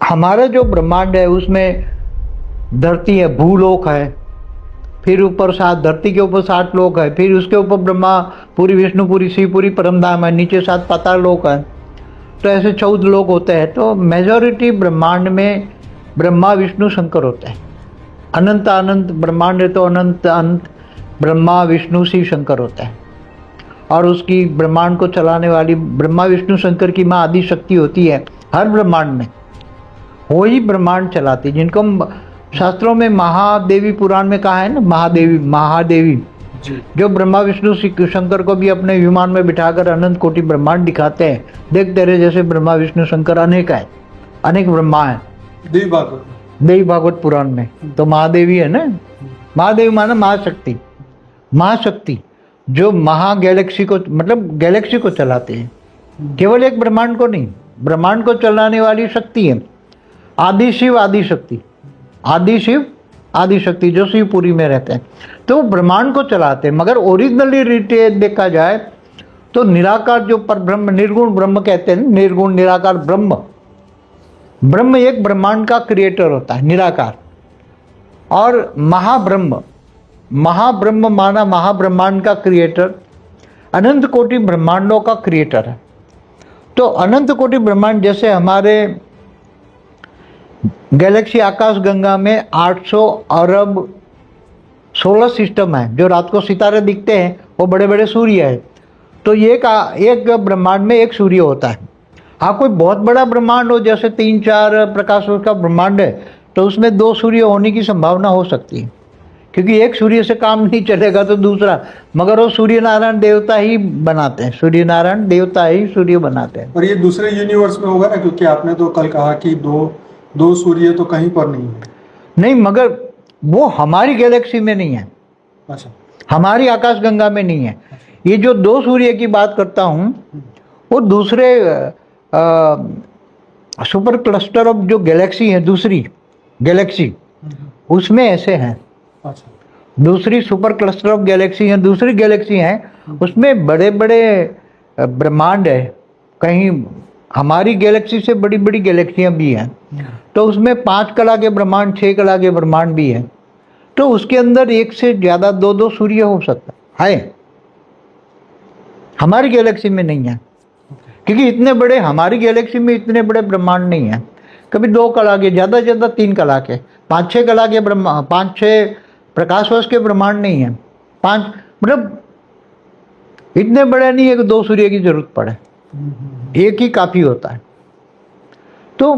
हमारा जो ब्रह्मांड है उसमें धरती है, भूलोक है, फिर ऊपर 7 धरती के ऊपर 7 लोक है, फिर उसके ऊपर ब्रह्मा, पूरी विष्णु, पूरी शिव, पूरी परमधाम है, नीचे 7 पाताल लोक है। तो ऐसे 14 लोक होते हैं। तो मेजॉरिटी ब्रह्मांड में ब्रह्मा विष्णु शंकर होते हैं। अनंत अनंत ब्रह्मांड है तो अनंत अनंत ब्रह्मा विष्णु शिव शंकर होता है। और उसकी ब्रह्मांड को चलाने वाली ब्रह्मा विष्णु शंकर की माँ आदि शक्ति होती है हर ब्रह्मांड में। वो ही ब्रह्मांड चलाती, जिनको शास्त्रों में महादेवी पुराण में कहा है ना, महादेवी जो ब्रह्मा विष्णु शंकर को भी अपने विमान में बिठाकर अनंत कोटि ब्रह्मांड दिखाते हैं। देख तेरे जैसे ब्रह्मा विष्णु शंकर अनेक है, अनेक ब्रह्मा है देवी भागवत पुराण में। तो महादेवी है ना, महादेवी माना महाशक्ति, महाशक्ति जो महा गैलेक्सी को, मतलब गैलेक्सी को चलाती है, केवल एक ब्रह्मांड को नहीं, ब्रह्मांड को चलाने वाली शक्ति है। आदि शिव आदि शक्ति, आदि शिव आदि शक्ति जो शिवपुरी में रहते हैं, तो ब्रह्मांड को चलाते हैं। मगर ओरिजिनली रिटेल देखा जाए तो निराकार जो पर ब्रह्म, निर्गुण ब्रह्म कहते हैं, निर्गुण निराकार ब्रह्म, ब्रह्म एक ब्रह्मांड का क्रिएटर होता है, निराकार। और महाब्रह्म, महाब्रह्म माना महाब्रह्मांड का क्रिएटर, अनंत कोटि ब्रह्मांडों का क्रिएटर है। तो अनंत कोटि ब्रह्मांड, जैसे हमारे गैलेक्सी आकाश गंगा में 800 अरब सोलर सिस्टम है। जो रात को सितारे दिखते हैं वो बड़े बड़े सूर्य है। तो ये एक ब्रह्मांड में एक सूर्य होता है। हाँ, कोई बहुत बड़ा ब्रह्मांड हो, जैसे 3-4 प्रकाश वर्ष का ब्रह्मांड है, तो उसमें 2 सूर्य होने की संभावना हो सकती है, क्योंकि एक सूर्य से काम नहीं चलेगा तो दूसरा, मगर वो सूर्य नारायण देवता ही बनाते हैं, सूर्य नारायण देवता ही सूर्य बनाते हैं। और ये दूसरे यूनिवर्स में होगा ना, क्योंकि आपने तो कल कहा कि दो सूर्य तो कहीं पर नहीं है। नहीं, मगर वो हमारी गैलेक्सी में नहीं है। अच्छा, हमारी आकाश गंगा में नहीं है। ये जो 2 सूर्य की बात करता हूँ वो दूसरे सुपर क्लस्टर ऑफ जो गैलेक्सी है, दूसरी गैलेक्सी, उसमें ऐसे हैं। अच्छा, दूसरी सुपर क्लस्टर ऑफ गैलेक्सी है, दूसरी गैलेक्सी हैं, उसमें बड़े बड़े ब्रह्मांड है। कहीं हमारी गैलेक्सी से बड़ी बड़ी गैलेक्सियां भी हैं। तो उसमें 5 कला के ब्रह्मांड, 6 कला के ब्रह्मांड भी है। तो उसके अंदर एक से ज़्यादा 2-2 सूर्य हो सकता है। हमारी गैलेक्सी में नहीं है, क्योंकि इतने बड़े, हमारी गैलेक्सी में इतने बड़े ब्रह्मांड नहीं है। कभी 2 कला के, ज़्यादा से ज़्यादा 3 कला के, 5-6 कला के 5-6 प्रकाश वर्ष के ब्रह्मांड नहीं है। 5 मतलब इतने बड़े नहीं है कि 2 सूर्य की जरूरत पड़े, एक ही काफ़ी होता है। तो